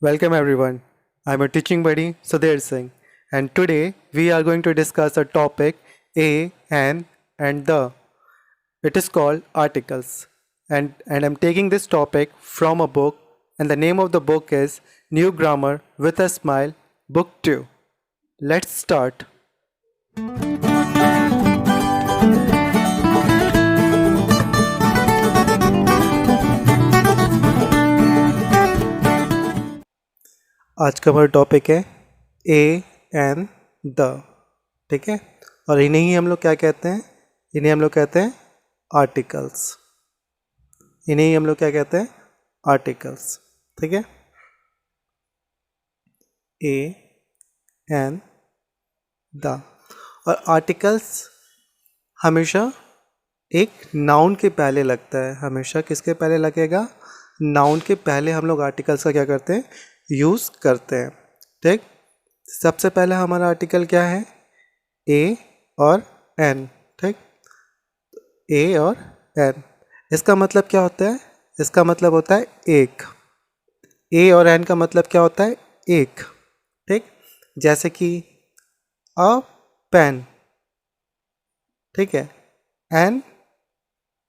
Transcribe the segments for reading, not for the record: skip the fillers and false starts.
Welcome everyone. I'm a teaching buddy Sudhir Singh, and today we are going to discuss a topic a and the. It is called articles. And I'm taking this topic from a book, and the name of the book is New Grammar with a Smile, Book 2. Let's start. आज का हमारा topic है ए and the. ठीक है, और इन्हें ही हम लोग क्या कहते हैं? इन्हें हम लोग कहते हैं आर्टिकल्स। इन्हें ही हम लोग क्या कहते हैं? आर्टिकल्स। ठीक है, ए एंड द। और आर्टिकल्स हमेशा एक नाउन के पहले लगता है। हमेशा किसके पहले लगेगा? नाउन के पहले हम लोग आर्टिकल्स का क्या करते हैं? यूज़ करते हैं। ठीक, सबसे पहला हमारा आर्टिकल क्या है? ए और एन। ठीक, ए और एन, इसका मतलब क्या होता है? इसका मतलब होता है एक। ए और एन का मतलब क्या होता है? एक। ठीक, जैसे कि अ पेन, ठीक है, एन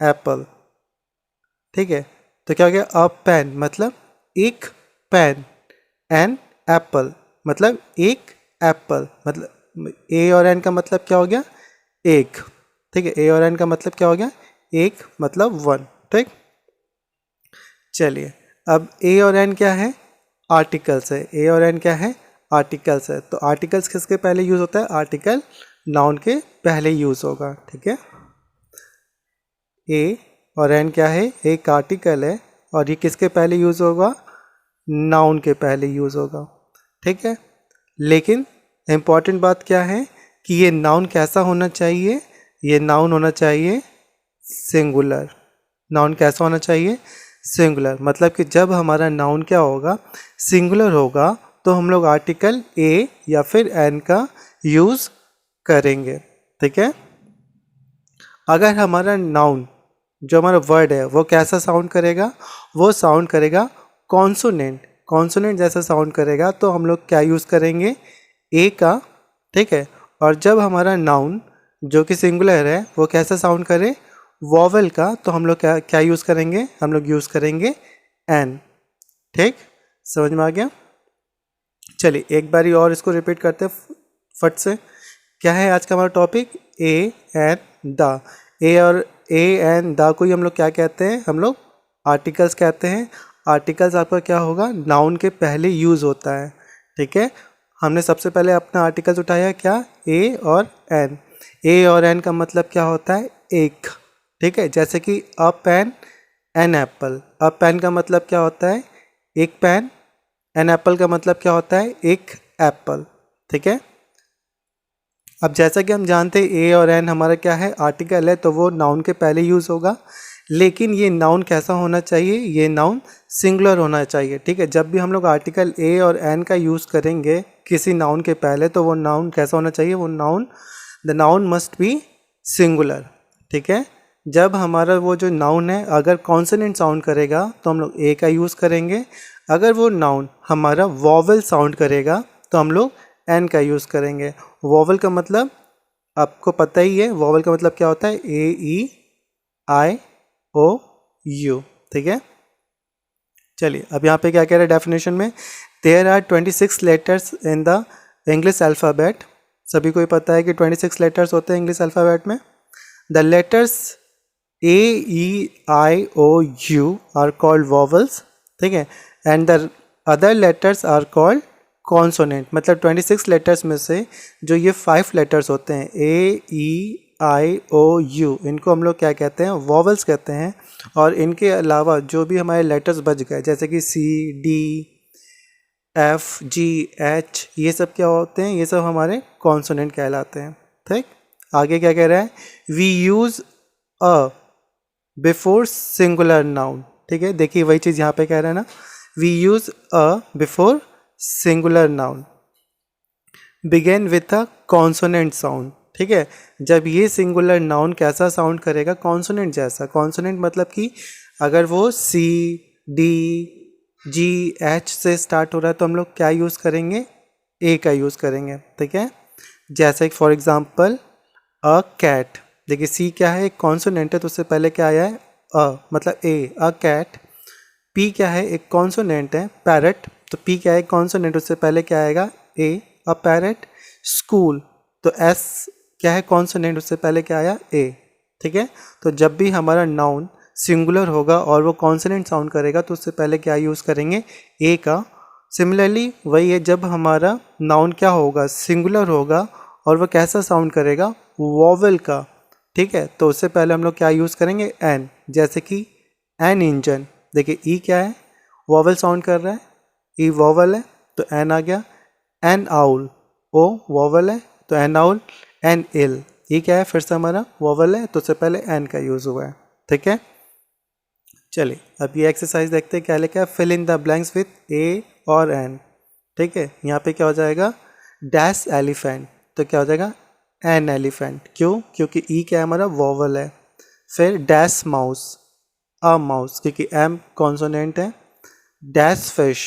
एप्पल। ठीक है, तो क्या हो गया? अ पेन मतलब एक पेन, एन एप्पल मतलब एक एप्पल। मतलब ए और एन का मतलब क्या हो गया? एक। ठीक है, ए और एन का मतलब क्या हो गया? एक मतलब वन। ठीक, चलिए अब ए और एन क्या है? आर्टिकल्स है। ए और एन क्या है? आर्टिकल्स है। तो आर्टिकल्स किसके पहले यूज़ होता है? आर्टिकल नाउन के पहले यूज़ होगा। ठीक है, ए और एन क्या है? एक आर्टिकल है, और ये किसके पहले यूज़ होगा? नाउन के पहले यूज़ होगा। ठीक है, लेकिन इम्पॉर्टेंट बात क्या है कि ये नाउन कैसा होना चाहिए? ये नाउन होना चाहिए सिंगुलर। नाउन कैसा होना चाहिए? सिंगुलर। मतलब कि जब हमारा नाउन क्या होगा? सिंगुलर होगा, तो हम लोग आर्टिकल ए या फिर एन का यूज़ करेंगे। ठीक है, अगर हमारा नाउन जो हमारा वर्ड है वो कैसा साउंड करेगा? वो साउंड करेगा कॉन्सोनेंट। कॉन्सोनेंट जैसा साउंड करेगा तो हम लोग क्या यूज़ करेंगे? ए का। ठीक है, और जब हमारा नाउन जो कि सिंगुलर है वो कैसा साउंड करे? वॉवल का, तो हम लोग क्या क्या यूज़ करेंगे? हम लोग यूज़ करेंगे एन। ठीक, समझ में आ गया? चलिए एक बारी और इसको रिपीट करते हैं फट से। क्या है आज का हमारा topic? A and the. A और ए एंड द को ही हम लोग क्या कहते हैं? हम लोग आर्टिकल्स कहते हैं। आर्टिकल्स आपका क्या होगा? नाउन के पहले यूज़ होता है। ठीक है, हमने सबसे पहले अपना आर्टिकल्स उठाया क्या? ए और एन। ए और एन का मतलब क्या होता है? एक। ठीक है, जैसे कि अ pen an apple. A pen का मतलब क्या होता है? एक पेन। एन एप्पल का मतलब क्या होता है? एक एप्पल। ठीक है, अब जैसा कि हम जानते हैं ए और एन हमारा क्या है? आर्टिकल है, तो वो नाउन के पहले यूज़ होगा। लेकिन ये नाउन कैसा होना चाहिए? ये नाउन सिंगुलर होना चाहिए। ठीक है, जब भी हम लोग आर्टिकल ए और एन का यूज़ करेंगे किसी नाउन के पहले, तो वो नाउन कैसा होना चाहिए? वो noun, the noun must be singular. ठीक है, जब हमारा वो जो नाउन है अगर कॉन्सोनेंट साउंड करेगा तो हम लोग ए का यूज़ करेंगे। अगर वो नाउन हमारा वॉवल साउंड करेगा तो हम लोग एन का यूज़ करेंगे। वॉवल का मतलब आपको पता ही है, वॉवल का मतलब क्या होता है? ए ई आई ओ यू। ठीक है, चलिए अब यहाँ पे क्या कह रहे हैं डेफिनेशन में? There are 26 letters in the English alphabet. सभी को ही पता है कि 26 लेटर्स होते हैं इंग्लिश अल्फ़ाबेट में। The letters A E I O U are called vowels. ठीक है, and the other letters are called consonant. मतलब 26 लेटर्स में से जो ये 5 लेटर्स होते हैं ए ई आई ओ यू, इनको हम लोग क्या कहते हैं? वॉवल्स कहते हैं। और इनके अलावा जो भी हमारे लेटर्स बच गए जैसे कि C D F G H, ये सब क्या होते हैं? ये सब हमारे कॉन्सोनेंट कहलाते हैं। ठीक, आगे क्या कह रहा है? We use a before singular noun. ठीक है, देखिए वही चीज़ यहाँ पे कह रहा है ना, we use a before singular noun begin with a consonant sound. ठीक है, जब ये सिंगुलर नाउन कैसा साउंड करेगा? कॉन्सोनेंट जैसा। कॉन्सोनेंट मतलब कि अगर वो सी डी GH से स्टार्ट हो रहा है तो हम लोग क्या यूज़ करेंगे, ए का यूज़ करेंगे, ठीक है। जैसे फॉर एग्जांपल अ कैट, देखिए सी क्या है, एक कॉन्सोनेंट है तो उससे पहले क्या आया है मतलब ए, अ कैट। पी क्या है, एक कॉन्सोनेंट है, पैरट, तो पी क्या है, कॉन्सोनेंट, उससे पहले क्या आएगा ए, अ पैरट। स्कूल, तो एस क्या है, कॉन्सोनेंट, उससे पहले क्या आया ए, ठीक है। तो जब भी हमारा नाउन सिंगुलर होगा और वो कॉन्सोनेंट साउंड करेगा तो उससे पहले क्या यूज़ करेंगे, ए का। सिमिलरली वही है, जब हमारा नाउन क्या होगा, सिंगुलर होगा और वो कैसा साउंड करेगा, वॉवल का, ठीक है। तो उससे पहले हम लोग क्या यूज़ करेंगे, एन, जैसे कि एन इंजन, देखिए ई क्या है, वॉवल साउंड कर रहा है, ई वॉवल है तो एन आ गया। एन आउल, ओ वॉवल है तो एन आउल। एन इल, ये क्या है, फिर से हमारा वॉवल है तो उससे पहले एन का यूज़ हुआ है, ठीक है। चलिए अब ये एक्सरसाइज देखते हैं, क्या लिखा है, fill in the blanks with a और एन, ठीक है। यहाँ पे क्या हो जाएगा, डैश एलिफेंट, तो क्या हो जाएगा एन एलिफेंट, क्यों, क्योंकि ई क्या है, हमारा वॉवल है। फिर डैश माउस, अ माउस, क्योंकि एम कॉन्सोनेंट है। डैश फिश,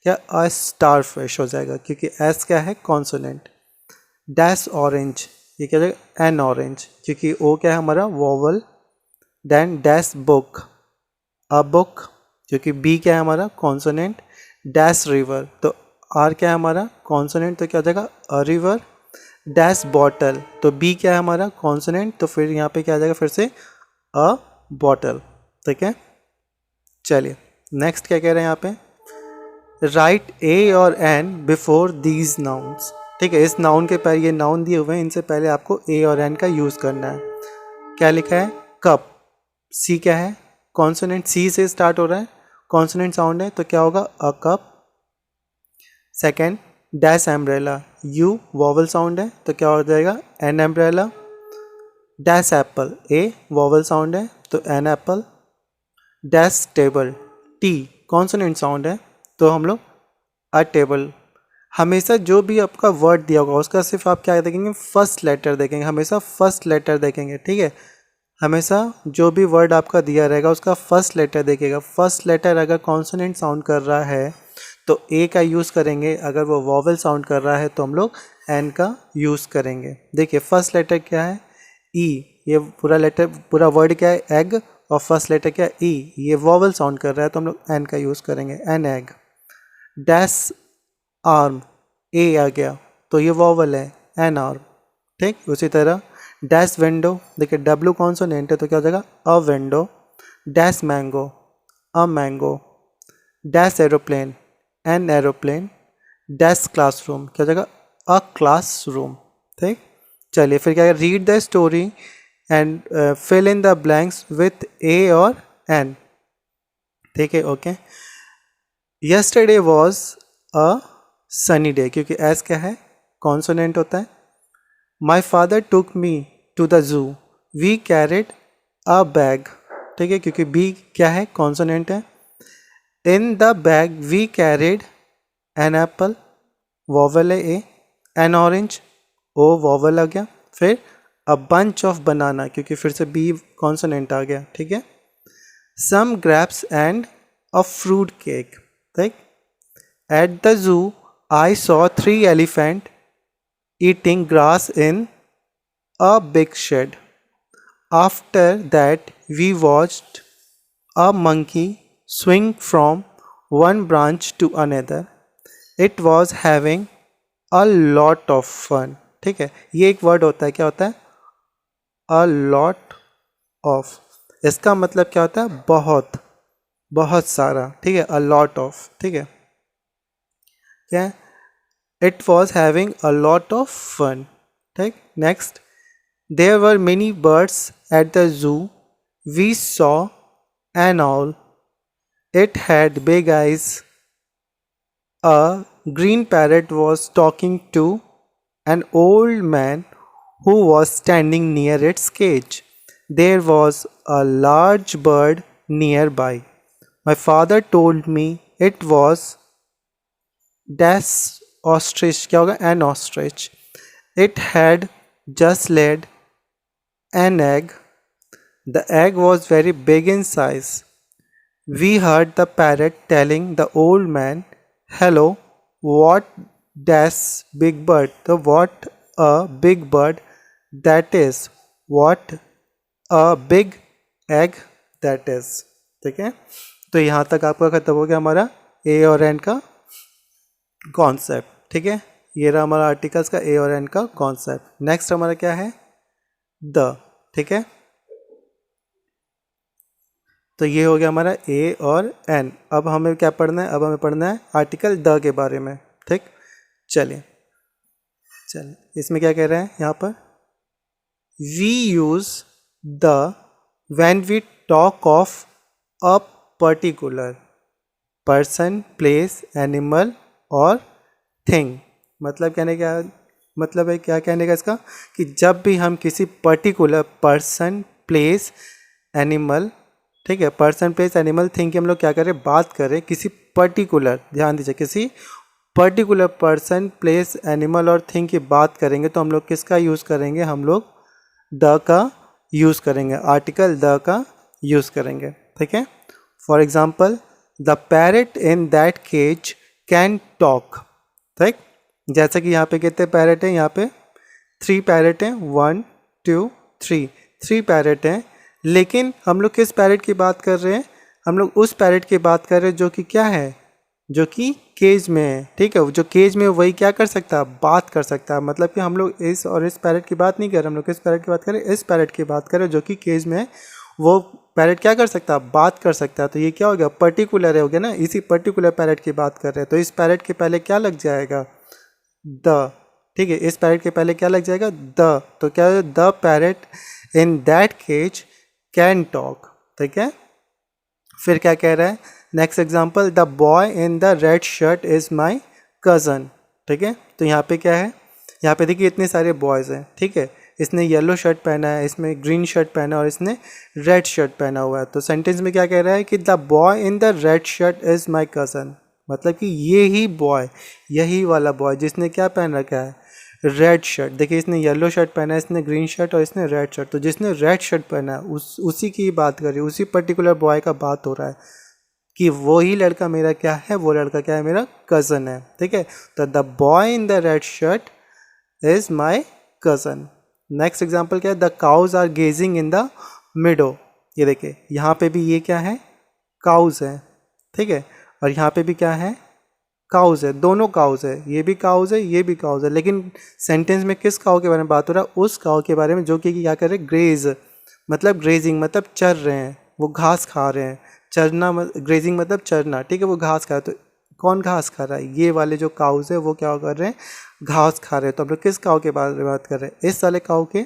क्या अ स्टार फिश हो जाएगा, क्योंकि एस क्या है, कॉन्सोनेंट। डैश ऑरेंज, ये क्या हो जाएगा, एन ऑरेंज, क्योंकि ओ क्या है, हमारा vowel. Then dash book, a book, क्योंकि बी क्या है, हमारा कॉन्सोनेंट। डैश रिवर, तो आर क्या है, हमारा कॉन्सोनेंट, तो क्या हो जाएगा अ रिवर। डैश बॉटल, तो बी क्या है, हमारा कॉन्सोनेंट, तो फिर यहाँ पे क्या आ जाएगा, फिर से अ बॉटल, ठीक है। चलिए नेक्स्ट क्या कह रहे हैं यहाँ पे, राइट ए और एन बिफोर दीज नाउन्स, ठीक है। इस नाउन के पहले, ये नाउन दिए हुए हैं, इनसे पहले आपको ए और एन का यूज़ करना है। क्या लिखा है, कप, सी क्या है, कॉन्सोनेंट, सी से स्टार्ट हो रहा है, कॉन्सोनेंट साउंड है तो क्या होगा, a cup. Second dash umbrella, U vowel sound है तो क्या हो जाएगा, an umbrella. Dash apple, A vowel sound है तो an apple. Dash table, T consonant sound है तो हम लोग अ टेबल। हमेशा जो भी आपका वर्ड दिया होगा उसका सिर्फ आप क्या देखेंगे, फर्स्ट लेटर देखेंगे, हमेशा फर्स्ट लेटर देखेंगे, ठीक है। हमेशा जो भी वर्ड आपका दिया रहेगा उसका फर्स्ट लेटर देखिएगा। फर्स्ट लेटर अगर कॉन्सोनेंट साउंड कर रहा है तो ए का यूज़ करेंगे, अगर वो वॉवल साउंड कर रहा है तो हम लोग एन का यूज़ करेंगे। देखिए फर्स्ट लेटर क्या है, ई, ये पूरा लेटर, पूरा वर्ड क्या है, एग, और फर्स्ट लेटर क्या है, ई, ये वॉवल साउंड कर रहा है तो हम लोग एन का यूज़ करेंगे, एन एग। डैश आर्म, ए आ गया तो ये वॉवल है, एन आर्म, ठीक। उसी तरह डैश विंडो, देखिए डब्ल्यू कॉन्सोनेंट है तो क्या हो जाएगा, अ window. Dash mango, a mango. Dash aeroplane, an aeroplane. Dash classroom, क्या हो जाएगा, अ क्लासरूम, ठीक। चलिए फिर क्या है, read the story and fill in the blanks with a और एन, ठीक है, okay. Yesterday was a sunny day, क्योंकि एस क्या है, कॉन्सोनेंट होता है। My father took me to the zoo, we carried a bag, ठीक है, क्योंकि बी क्या है, कॉन्सोनेंट है। In the bag we carried an apple, vowel है A. An orange, O vowel आ गया। फिर अ बंच ऑफ बनाना, क्योंकि फिर से बी कॉन्सोनेंट आ गया, ठीक है। Some grapes and a fruit cake, ठीक। At the zoo I saw 3 elephant eating grass in a big shed. After that, we watched a monkey swing from one branch to another. It was having a lot of fun. ठीक है, ये एक word होता है, क्या होता है, a lot of, इसका मतलब क्या होता है, बहुत, बहुत सारा, ठीक है, a lot of, ठीक है, क्या, it was having a lot of fun, ठीक। Next, there were many birds at the zoo. We saw an owl. It had big eyes. A green parrot was talking to an old man who was standing near its cage. There was a large bird nearby. My father told me it was dash ostrich. क्या होगा, an ostrich. It had just laid an egg. The egg was very big in size. We heard the parrot telling the old man, "Hello, what does big bird? The what a big bird that is. What a big egg that is." ठीक है, तो यहाँ तक आपका खत्म हो गया हमारा ए और एन का कॉन्सेप्ट. ठीक है, ये रहा हमारा आर्टिकल्स का ए और एन का कॉन्सेप्ट. नेक्स्ट हमारा क्या है, द. ठीक है, तो ये हो गया हमारा ए और एन. अब हमें क्या पढ़ना है, अब हमें पढ़ना है आर्टिकल द के बारे में. ठीक, चलिए इसमें क्या कह रहे हैं यहाँ पर, we use the when we talk of a particular person, place, animal और थिंग. मतलब कहने का मतलब है, क्या कहने का इसका, कि जब भी हम किसी पर्टिकुलर पर्सन, प्लेस, एनिमल, ठीक है, पर्सन, प्लेस, एनिमल, थिंग की हम लोग क्या करें, बात करें, किसी पर्टिकुलर, ध्यान दीजिए, किसी पर्टिकुलर पर्सन, प्लेस, एनिमल और थिंग की बात करेंगे तो हम लोग किसका यूज़ करेंगे, हम लोग द का यूज़ करेंगे, आर्टिकल द का यूज़ करेंगे. ठीक है, for example, the parrot in that cage can talk. ठीक, जैसे कि यहाँ पे कितने पैरेट हैं, यहाँ पे 3 पैरेट हैं, 1 2 3 पैरेट हैं. लेकिन हम लोग किस पैरेट की बात कर रहे हैं, हम लोग उस पैरेट की बात कर रहे हैं जो कि क्या है, जो कि केज में है. ठीक है, जो केज में वही क्या कर सकता है, बात कर सकता है. मतलब कि हम लोग इस और इस पैरेट की बात नहीं कर रहे, हम लोग किस पैरेट की बात करें, इस पैरेट की बात करें जो कि केज में है. वो पैरेट क्या कर सकता है, बात कर सकता है. तो ये क्या हो गया, पर्टिकुलर हो गया ना, इसी पर्टिकुलर पैरेट की बात कर रहे हैं. तो इस पैरेट के पहले क्या लग जाएगा, द. ठीक है, इस पैरेट के पहले क्या लग जाएगा, द. तो क्या है, the parrot in that cage can talk. ठीक है, फिर क्या कह रहा है, next example, the boy in the red shirt is my cousin. ठीक है, तो यहाँ पे क्या है, यहाँ पे देखिए इतने सारे बॉयज़ हैं. ठीक है, इसने येलो शर्ट पहना है, इसमें ग्रीन शर्ट पहना है और इसने रेड शर्ट पहना हुआ है. तो सेंटेंस में क्या कह रहा है कि the boy in the red shirt is my cousin. मतलब कि ये ही बॉय, यही वाला बॉय जिसने क्या पहन रखा है, रेड शर्ट. देखिए इसने येलो शर्ट पहना है, इसने ग्रीन शर्ट और इसने रेड शर्ट. तो जिसने रेड शर्ट पहना है उसी की बात कर रही है, उसी पर्टिकुलर बॉय का बात हो रहा है कि वो ही लड़का मेरा क्या है, वो लड़का क्या है, मेरा कज़न है. ठीक है, तो the boy in the red shirt is my cousin. Next example क्या है, the cows are grazing in the meadow. ये देखिए यहाँ पे भी ये क्या है, काउज है. ठीक है, और यहाँ पे भी क्या है, काउज है. दोनों काउज है, ये भी काउज है, ये भी काउज है. लेकिन सेंटेंस में किस काउ के बारे में बात हो रहा है, उस काउ के बारे में जो कि क्या कर रहे, ग्रेज. मतलब ग्रेजिंग मतलब चर रहे हैं, वो घास खा रहे हैं. चरना, ग्रेजिंग मतलब चरना. ठीक है, वो घास खा रहे. तो कौन घास खा रहा है, ये वाले जो काउज है वो क्या कर रहे हैं, घास खा रहे हैं. तो हम लोग किस काउ के बारे में बात कर रहे हैं, इस वाले काउ के.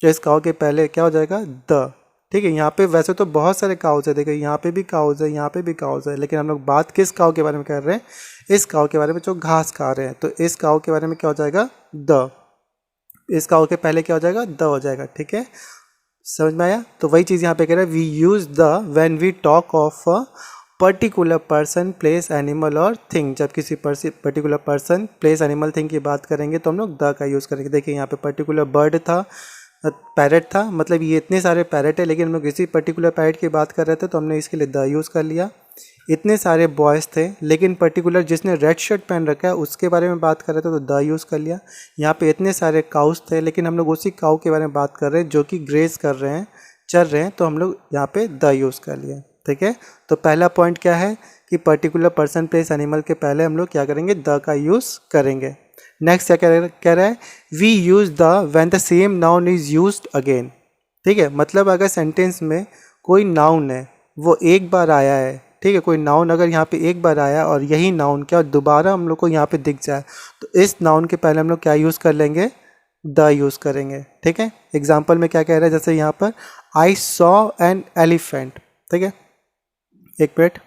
जो इस काउ के पहले क्या हो जाएगा, द. ठीक है, यहाँ पे वैसे तो बहुत सारे काउज है, देखो यहाँ पे भी काउज है, यहाँ पे भी काउज है, लेकिन हम लोग बात किस काउ के बारे में कर रहे हैं, इस काउ के बारे में जो घास खा रहे हैं. तो इस काउ के बारे में क्या हो जाएगा, द. इस काउ के पहले क्या हो जाएगा, द हो जाएगा. ठीक है, समझ में आया. तो वही चीज़ यहाँ पे कह रहा है, we use the when we talk of a particular person, place, animal और थिंग. जब किसी particular person, place, animal, thing की बात करेंगे तो हम लोग द का यूज़ करेंगे. देखिए यहाँ पे पर्टिकुलर बर्ड था, पैरेट था, मतलब ये इतने सारे पैरेट है, लेकिन हम लोग इसी पर्टिकुलर पैरेट की बात कर रहे थे तो हमने इसके लिए द यूज़ कर लिया. इतने सारे बॉयज़ थे, लेकिन पर्टिकुलर जिसने रेड शर्ट पहन रखा है उसके बारे में बात कर रहे थे तो द यूज़ कर लिया. यहाँ पे इतने सारे काउस थे, लेकिन हम लोग उसी काउ के बारे में बात कर रहे हैं जो कि ग्रेज कर रहे हैं, चल रहे हैं, तो हम लोग यहाँ पे द यूज़ कर लिया. ठीक है, तो पहला पॉइंट क्या है कि पर्टिकुलर पर्सन, प्लेस, एनिमल के पहले हम लोग क्या करेंगे, द का यूज़ करेंगे. नेक्स्ट क्या कह रहा है, we use the when the same noun is used again. ठीक है, मतलब अगर सेंटेंस में कोई नाउन है वो एक बार आया है, ठीक है, कोई नाउन अगर यहाँ पे एक बार आया और यही नाउन क्या दोबारा हम लोग को यहाँ पे दिख जाए, तो इस नाउन के पहले हम लोग क्या यूज़ कर लेंगे, द यूज़ करेंगे. ठीक है, एग्जाम्पल में क्या कह रहा है, जैसे यहाँ पर आई सॉ एन एलिफेंट. ठीक है, एक मिनट,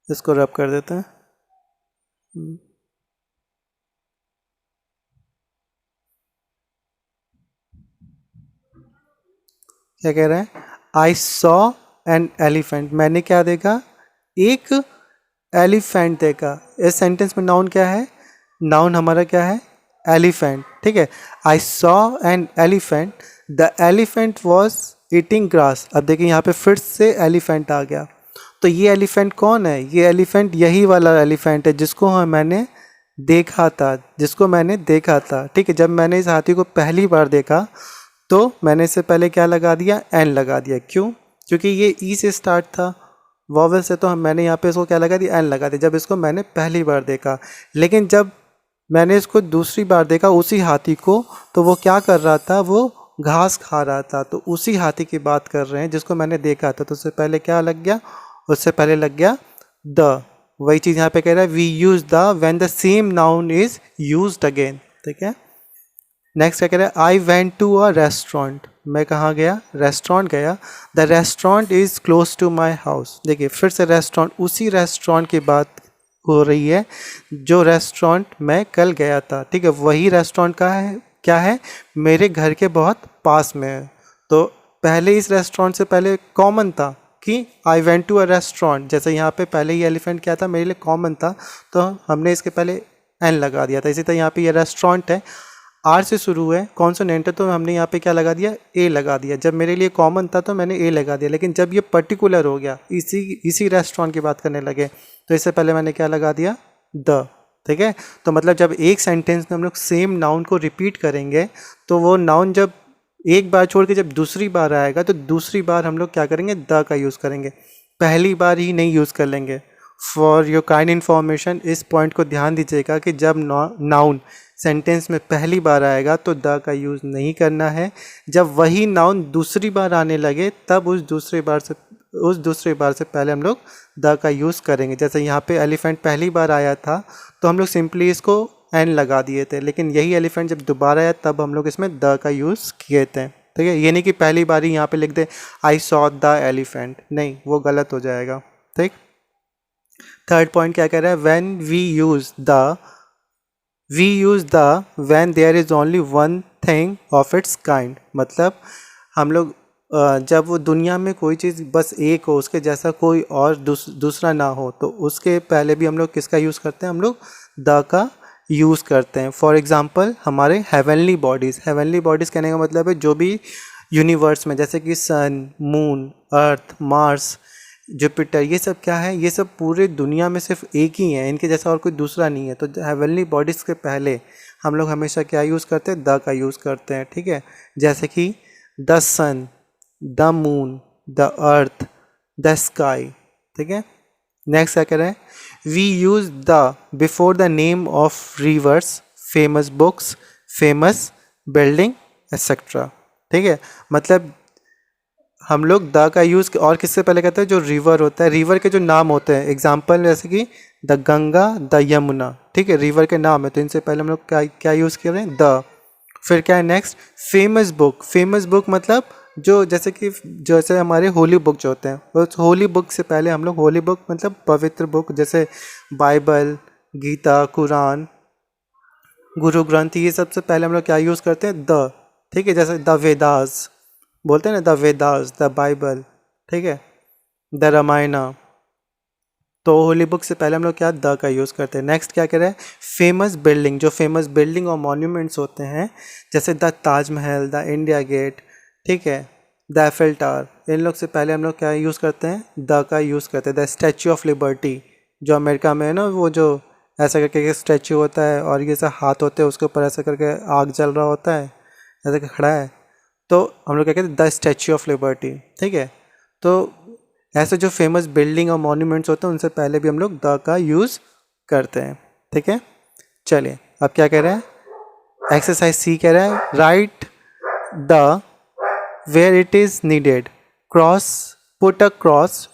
इसको रब कर देते हैं. क्या कह रहा है, आई सॉ एन एलिफेंट. मैंने क्या देखा, एक एलिफेंट देखा. इस सेंटेंस में नाउन क्या है, नाउन हमारा क्या है, एलिफेंट. ठीक है, आई saw an elephant the elephant was eating grass. अब देखिए यहाँ पे फिर से एलिफेंट आ गया। तो ये एलिफेंट कौन है? ये एलिफेंट यही वाला एलिफेंट है जिसको मैंने देखा था, ठीक है। जब मैंने इस हाथी को पहली बार देखा तो मैंने इससे पहले क्या लगा दिया? एन लगा दिया। क्यों? क्योंकि ये ई से स्टार्ट था, वॉवल से, तो मैंने यहाँ पे इसको क्या लगा दिया? एन लगा दिया जब इसको मैंने पहली बार देखा। लेकिन जब मैंने इसको दूसरी बार देखा उसी हाथी को, तो वो क्या कर रहा था? वो घास खा रहा था। तो उसी हाथी की बात कर रहे हैं जिसको मैंने देखा था। तो उससे पहले क्या लग गया? उससे पहले लग गया द। वही चीज़ यहाँ पे कह रहा है, we use the when the same noun is used again, ठीक है। नेक्स्ट क्या कह रहा है? I went to a restaurant. मैं कहाँ गया? रेस्टोरेंट गया। The restaurant is close to my house. देखिए फिर से रेस्टोरेंट, उसी रेस्टोरेंट की बात हो रही है जो रेस्टोरेंट मैं कल गया था, ठीक है। वही रेस्टोरेंट का है, क्या है? मेरे घर के बहुत पास में है। तो पहले इस रेस्टोरेंट से पहले कॉमन था कि I went to a restaurant. जैसे यहाँ पे पहले ही एलिफेंट क्या था? मेरे लिए कॉमन था, तो हमने इसके पहले एन लगा दिया था। इसी तरह यहाँ पे ये रेस्टोरेंट है, आर से शुरू है, कॉन्सोनेंट है, तो हमने यहाँ पे क्या लगा दिया? ए लगा दिया। जब मेरे लिए कॉमन था तो मैंने ए लगा दिया। लेकिन जब ये पर्टिकुलर हो गया, इसी रेस्टोरेंट की बात करने लगे, तो इससे पहले मैंने क्या लगा दिया? द, ठीक है। तो मतलब जब एक सेंटेंस में हम लोग सेम नाउन को रिपीट करेंगे, तो वो नाउन जब एक बार छोड़ के जब दूसरी बार आएगा, तो दूसरी बार हम लोग क्या करेंगे? द का यूज़ करेंगे, पहली बार ही नहीं यूज़ कर लेंगे। फॉर योर काइंड इन्फॉर्मेशन, इस पॉइंट को ध्यान दीजिएगा कि जब नाउन सेंटेंस में पहली बार आएगा तो द का यूज़ नहीं करना है। जब वही नाउन दूसरी बार आने लगे, तब उस दूसरी बार से पहले हम लोग द का यूज़ करेंगे। जैसे यहाँ पे एलिफेंट पहली बार आया था तो हम लोग सिंपली इसको एन लगा दिए थे, लेकिन यही एलिफेंट जब दोबारा आया तब हम लोग इसमें द का यूज़ किए थे, ठीक है। ये नहीं कि पहली बार ही यहाँ पे लिख दे आई सॉ द एलिफेंट, नहीं, वो गलत हो जाएगा, ठीक। थर्ड पॉइंट क्या कह रहा है? When we use the when there is only one thing of its kind. मतलब हम लोग जब वो दुनिया में कोई चीज़ बस एक हो, उसके जैसा कोई और दूसरा ना हो, तो उसके पहले भी हम लोग किसका यूज़ करते हैं? हम लोग द का यूज़ करते हैं। फॉर एग्ज़ाम्पल हमारे हेवनली बॉडीज़ कहने का मतलब है जो भी यूनिवर्स में, जैसे कि सन, मून, अर्थ, मार्स, जुपिटर, ये सब क्या है? ये सब पूरे दुनिया में सिर्फ एक ही है, इनके जैसा और कोई दूसरा नहीं है। तो हेवनली बॉडीज़ के पहले हम लोग हमेशा क्या यूज़ करते हैं? द का यूज़ करते हैं, ठीक है। जैसे कि the sun, the moon, the earth, the sky, ठीक है। नेक्स्ट क्या कह रहा है? We use the before the name of rivers, famous books, famous building etcetera, ठीक है। मतलब हम लोग द का यूज़ और किससे पहले करते हैं? जो रिवर होता है, रिवर के जो नाम होते हैं, एग्जाम्पल जैसे कि द गंगा, द यमुना, ठीक है, रिवर के नाम है, तो इनसे पहले हम लोग क्या यूज़ कर रहे हैं? द। फिर क्या है नेक्स्ट? फेमस बुक मतलब जो जैसे हमारे होली बुक जो होते हैं, उस होली बुक से पहले हम लोग, होली बुक मतलब पवित्र बुक, जैसे बाइबल, गीता, कुरान, गुरु ग्रंथ, ये सबसे पहले हम लोग क्या यूज़ करते हैं? द, ठीक है। जैसे द वेदास बोलते हैं ना, द वेदास, द बाइबल, ठीक है, द रामायणा, तो होली बुक से पहले हम लोग क्या? द का यूज़ करते हैं। नेक्स्ट क्या कह रहा है? फेमस बिल्डिंग, जो फेमस बिल्डिंग और मॉन्यूमेंट्स होते हैं, जैसे the Taj Mahal, the India gate, ठीक है, द एफिल टावर, इन लोग से पहले हम लोग क्या यूज़ करते हैं? द का यूज़ करते हैं। द स्टैचू ऑफ लिबर्टी, जो अमेरिका में है ना, वो जो ऐसा करके स्टैचू होता है और ये सब हाथ होते हैं, उसके ऊपर ऐसा करके आग जल रहा होता है, ऐसा करके खड़ा है, तो हम लोग क्या कहते हैं? द स्टैचू ऑफ लिबर्टी, ठीक है। तो ऐसे जो फेमस बिल्डिंग और मॉन्यूमेंट्स होते हैं, उनसे पहले भी हम लोग द का यूज़ करते हैं, ठीक है। चलिए अब क्या कह रहे हैं? एक्सरसाइज सी कह रहा है, write the where it is needed, put a cross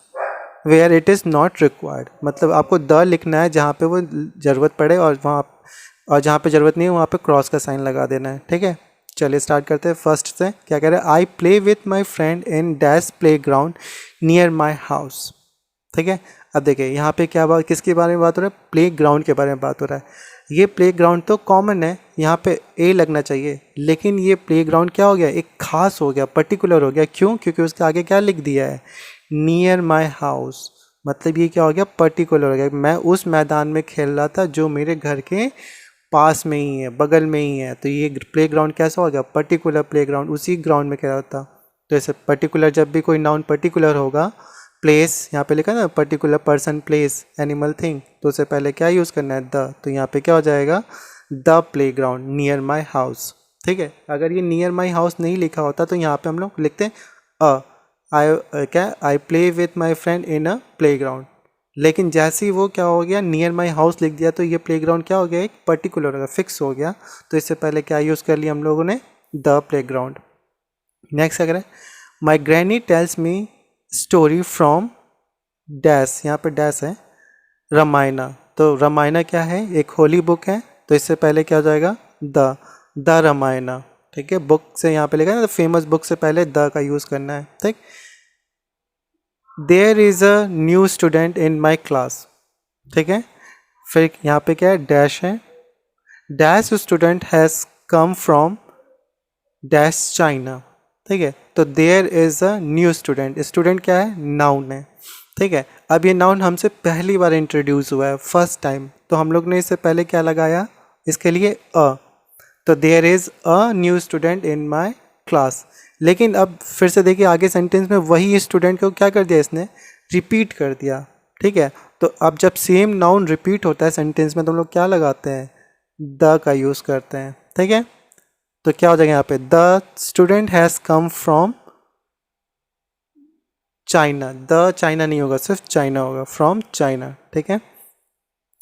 where it is not required. मतलब आपको द लिखना है जहाँ पे वो ज़रूरत पड़े, और जहाँ पे ज़रूरत नहीं है वहाँ पे क्रॉस का साइन लगा देना है, ठीक है। चलिए स्टार्ट करते हैं फर्स्ट से। क्या कह रहे हैं? I play with my friend in dash play ground near my house, ठीक है। अब देखिए यहाँ पे किसके बारे में बात हो रहा है? प्ले ग्राउंड के बारे में बात हो रहा है। ये प्ले ग्राउंड तो कॉमन है, यहाँ पे ए लगना चाहिए, लेकिन ये प्ले ग्राउंड क्या हो गया? एक खास हो गया, पर्टिकुलर हो गया। क्यों? क्योंकि उसके आगे क्या लिख दिया है? Near my house. मतलब ये क्या हो गया? पर्टिकुलर हो गया। मैं उस मैदान में खेल रहा था जो मेरे घर के पास में ही है, बगल में ही है, तो ये प्ले ग्राउंड कैसा हो गया, पर्टिकुलर प्ले ग्राउंड, उसी ग्राउंड में क्या होता। तो ऐसे पर्टिकुलर जब भी कोई नाउन पर्टिकुलर होगा, प्लेस यहाँ पे लिखा है ना, particular person, place, animal, thing, तो उससे पहले क्या यूज़ करना है, द। तो यहाँ पे क्या हो जाएगा, the play ground near my house. ठीक है, अगर ये नियर माई हाउस नहीं लिखा होता तो यहाँ पे हम लोग लिखते हैं I play with my friend in a play ground. लेकिन जैसे ही वो क्या हो गया, नियर माई हाउस लिख दिया, तो ये प्ले ग्राउंड क्या हो गया, एक पर्टिकुलर हो गया, फिक्स हो गया। तो इससे पहले क्या यूज़ कर लिया हम लोगों ने, द प्ले ग्राउंड। नेक्स्ट अगर है, my granny tells me story from dash, यहाँ पे डैश है, रामायणा। तो रामायणा क्या है, एक होली बुक है, तो इससे पहले क्या हो जाएगा, द रामायणा। ठीक है, बुक से यहाँ पे लिखा है ना, फेमस बुक से पहले द का यूज़ करना है। ठीक, there is a new student in my class. ठीक है, फिर यहाँ पे क्या है, डैश है, dash student has come from dash China. ठीक है, तो there is a new student, student क्या है, नाउन है। ठीक है, अब ये नाउन हमसे पहली बार इंट्रोड्यूस हुआ है, फर्स्ट टाइम, तो हम लोग ने इससे पहले क्या लगाया, इसके लिए अ। तो there is a new student in my class. लेकिन अब फिर से देखिए आगे सेंटेंस में वही स्टूडेंट को क्या कर दिया, इसने रिपीट कर दिया। ठीक है, तो अब जब सेम नाउन रिपीट होता है सेंटेंस में तो हम लोग क्या लगाते हैं, द का यूज़ करते हैं। ठीक है, तो क्या हो जाएगा यहाँ पे, the student has come from China. The China नहीं होगा, सिर्फ चाइना होगा, फ्रॉम चाइना। ठीक है,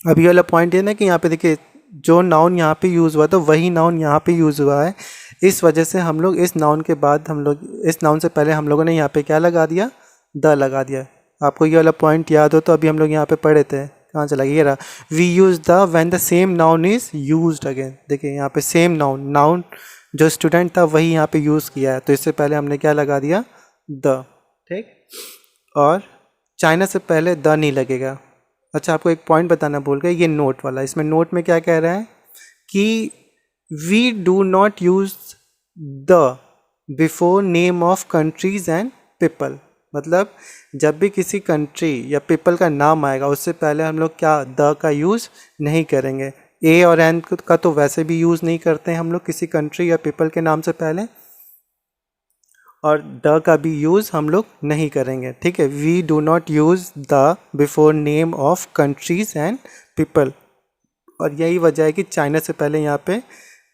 अब ये वाला पॉइंट ये ना कि यहाँ पे देखिए जो नाउन यहाँ पे यूज़ हुआ तो वही नाउन यहाँ पे यूज़ हुआ है, इस वजह से हम लोग इस नाउन के बाद हम लोग इस नाउन से पहले हम लोगों ने यहाँ पे क्या लगा दिया, द लगा दिया। आपको ये वाला पॉइंट याद हो तो अभी हम लोग यहाँ पे पढ़े थे, कहाँ चला गया, ये रहा, we use the when the same noun is used again. देखिए यहाँ पे सेम नाउन जो स्टूडेंट था वही यहाँ पे यूज़ किया है, तो इससे पहले हमने क्या लगा दिया, द। ठीक, और चाइना से पहले द नहीं लगेगा। अच्छा, आपको एक पॉइंट बताना भूल गए, ये नोट वाला, इसमें नोट में क्या कह रहा है कि we do not use the before name of countries and people. मतलब जब भी किसी कंट्री या पीपल का नाम आएगा उससे पहले हम लोग क्या, द का यूज़ नहीं करेंगे। ए और एन का तो वैसे भी यूज़ नहीं करते हैं हम लोग किसी कंट्री या पीपल के नाम से पहले, और द का भी यूज़ हम लोग नहीं करेंगे। ठीक है, we do not use the before name of countries and people, और यही वजह है कि चाइना से पहले यहाँ पे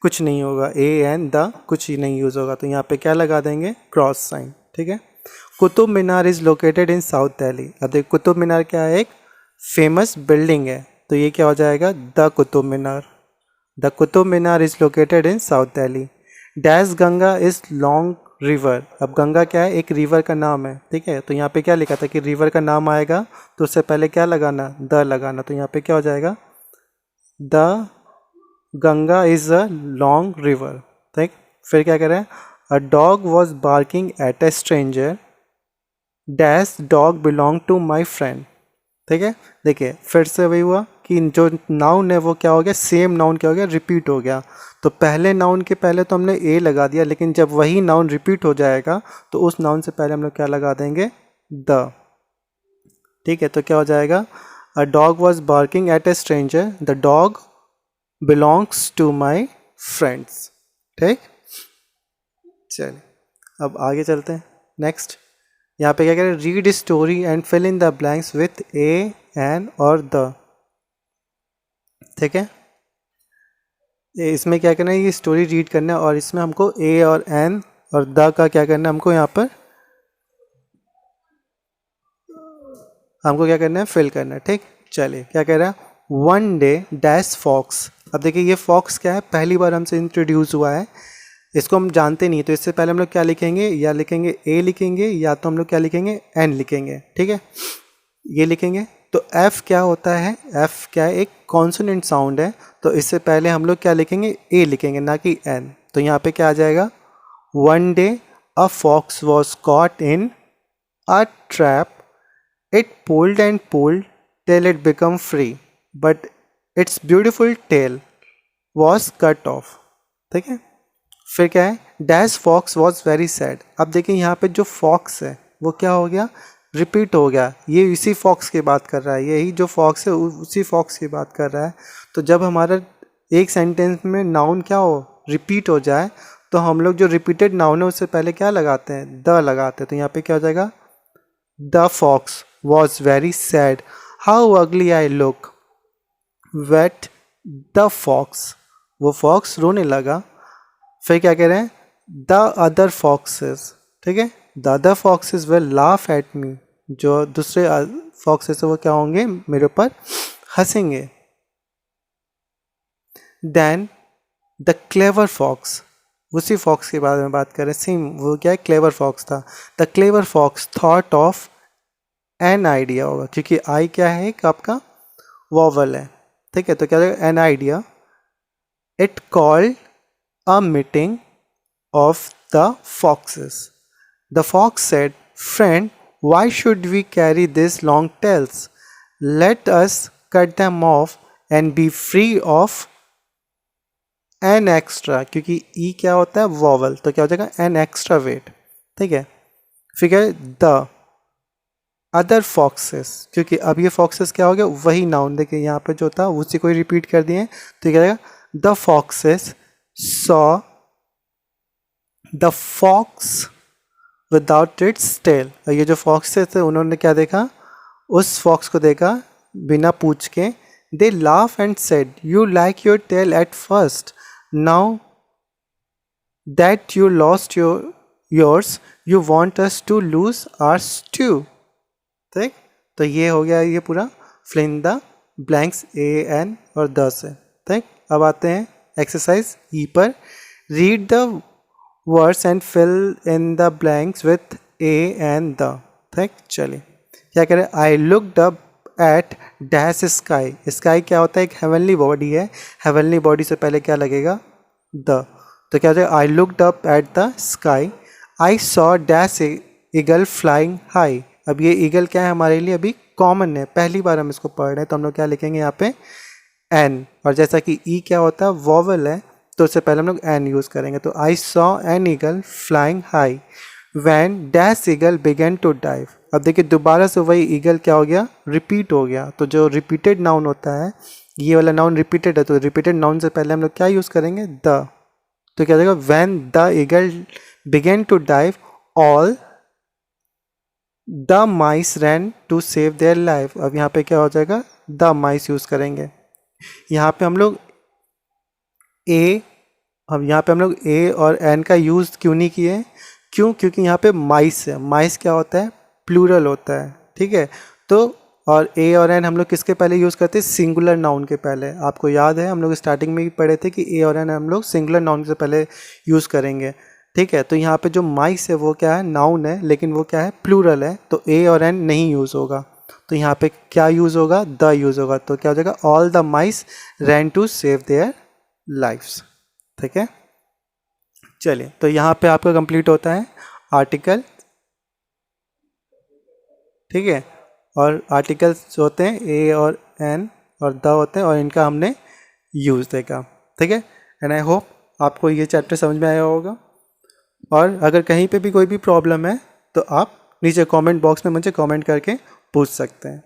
कुछ नहीं होगा, ए एंड द कुछ ही नहीं यूज़ होगा, तो यहाँ पे क्या लगा देंगे, क्रॉस साइन। ठीक है, Qutub Minar is located in south Delhi. अब देखिए कुतुब मीनार क्या है, एक फेमस बिल्डिंग है, तो ये क्या हो जाएगा, the Qutub Minar. The Qutub Minar is located in south Delhi. Dash Ganga is long river. अब गंगा क्या है, एक रिवर का नाम है। ठीक है, तो यहाँ पे क्या लिखा था कि रिवर का नाम आएगा तो उससे पहले क्या लगाना, द लगाना, तो यहाँ पे क्या हो जाएगा, the Ganga is a long river. ठीक, फिर क्या कह रहे हैं, a dog was barking at a stranger, dash dog belong to my friend. ठीक है, देखिए फिर से वही हुआ कि जो नाउन है वो क्या हो गया, सेम नाउन क्या हो गया, रिपीट हो गया। तो पहले नाउन के पहले तो हमने ए लगा दिया, लेकिन जब वही नाउन रिपीट हो जाएगा तो उस नाउन से पहले हम लोग क्या लगा देंगे, द। ठीक है, तो क्या हो जाएगा, a dog was barking at a stranger, the dog belongs to my friends. ठीक, चलिए अब आगे चलते हैं। नेक्स्ट यहाँ पे क्या कह रहे हैं, read story and fill in the blanks with a, an और द। ठीक है, इसमें क्या करना है, ये स्टोरी रीड करना है और इसमें हमको ए और एन और द का क्या करना है, हमको क्या करना है, फिल करना है। ठीक, चलिए क्या कह रहा है, वन डे डैश फॉक्स। अब देखिए ये फॉक्स क्या है, पहली बार हमसे इंट्रोड्यूस हुआ है, इसको हम जानते नहीं, तो इससे पहले हम लोग क्या लिखेंगे, या लिखेंगे ए लिखेंगे, या तो हम लोग क्या लिखेंगे, एन लिखेंगे। ठीक है, ये लिखेंगे, तो एफ क्या होता है, एफ क्या है, एक कॉन्सोनेंट साउंड है, तो इससे पहले हम लोग क्या लिखेंगे, ए लिखेंगे, ना कि एन। तो यहाँ पे क्या आ जाएगा, one day a fox was caught in a trap, it pulled and pulled till it become free, but its beautiful tail was cut off. ठीक है, फिर क्या है, dash fox was very sad. अब देखिए यहाँ पे जो फॉक्स है वो क्या हो गया, रिपीट हो गया, ये इसी फॉक्स की बात कर रहा है, यही जो फॉक्स है उसी फॉक्स की बात कर रहा है। तो जब हमारा एक सेंटेंस में नाउन क्या हो, रिपीट हो जाए, तो हम लोग जो रिपीटेड नाउन है उससे पहले क्या लगाते हैं, द लगाते हैं। तो यहाँ पे क्या हो जाएगा, the fox was very sad how ugly I look wet the fox, वो फॉक्स रोने लगा। फिर क्या कह रहे हैं, द अदर फॉक्सेस, ठीक है, the other foxes will laugh at me, जो दूसरे फॉक्सेस है वो क्या होंगे, मेरे ऊपर हंसेंगे। देन द क्लेवर फॉक्स, उसी फॉक्स के बारे में बात करें, सेम वो क्या है, क्लेवर फॉक्स था। The clever fox thought of an idea होगा, क्योंकि आई क्या है, एक आपका वॉवल है, ठीक है, तो क्या होगा, an idea. It called a meeting of the foxes. The fox said, friend, why should we carry these long tails? Let us cut them off and be free of an extra, क्योंकि ई क्या होता है, vowel, तो क्या हो जाएगा, an extra weight, ठीक है। फिर द अदर फॉक्सेस, क्योंकि अब ये फॉक्सेस क्या हो गया, वही नाउन, देखिए यहाँ पे जो था उसी को रिपीट कर दिए, तो क्या जाएगा, the foxes saw the fox without its tail. ये जो फॉक्सेस थे उन्होंने क्या देखा, उस फॉक्स को देखा बिना पूछ के। They laugh and said, you like your tail at first, now that you lost yours you want us to lose our stew, ठीक। तो ये हो गया ये पूरा fill the blanks a an और द से, ठीक। अब आते हैं एक्सरसाइज ई पर, read the words and fill in the blanks with a and the, ठीक। चलिए क्या करें, I looked up at dash sky, sky क्या होता है, एक हेवनली बॉडी है, हेवनली बॉडी से पहले क्या लगेगा, द, तो क्या होता है, आई looked up at the sky, I saw dash eagle flying high. अब ये ईगल क्या है हमारे लिए, अभी कॉमन है, पहली बार हम इसको पढ़ रहे हैं, तो हम लोग क्या लिखेंगे यहाँ पे, एन, और जैसा कि ई क्या होता है, वॉवल है, तो उससे पहले हम लोग एन यूज़ करेंगे। तो I saw an eagle flying high when dash eagle began to dive. अब देखिए दोबारा से वही ईगल क्या हो गया, रिपीट हो गया। तो जो रिपीटेड नाउन होता है, ये वाला नाउन रिपीटेड है, तो रिपीटेड नाउन से पहले हम लोग क्या यूज़ करेंगे, द, तो क्या हो जाएगा, when the eagle began to dive all the mice ran to save their life. अब यहाँ पे क्या हो जाएगा, द माइस यूज़ करेंगे। यहाँ पे हम लोग ए, अब यहाँ पे हम लोग ए और एन का यूज़ क्यों नहीं किए, क्यों, क्योंकि यहाँ पे माइस है, माइस क्या होता है, प्लूरल होता है, ठीक है। तो और ए और एन हम लोग किसके पहले यूज़ करते हैं, सिंगुलर नाउन के पहले। आपको याद है हम लोग स्टार्टिंग में ही पढ़े थे कि ए और एन हम लोग सिंगुलर नाउन से पहले यूज़ करेंगे, ठीक है। तो यहाँ पे जो माइस है वो क्या है, नाउन है, लेकिन वो क्या है, प्लूरल है, तो ए और एन नहीं यूज़ होगा। तो यहाँ पे क्या यूज़ होगा, द यूज़ होगा, तो क्या हो जाएगा, all the mice ran to save their lifes, ठीक है। चलिए तो यहाँ पे आपका कंप्लीट होता है आर्टिकल, ठीक है, और आर्टिकल्स होते हैं ए और एन और द होते हैं, और इनका हमने यूज़ देखा, ठीक है। एंड आई होप आपको ये चैप्टर समझ में आया होगा, और अगर कहीं पे भी कोई भी प्रॉब्लम है तो आप नीचे कमेंट बॉक्स में मुझे कमेंट करके पूछ सकते हैं।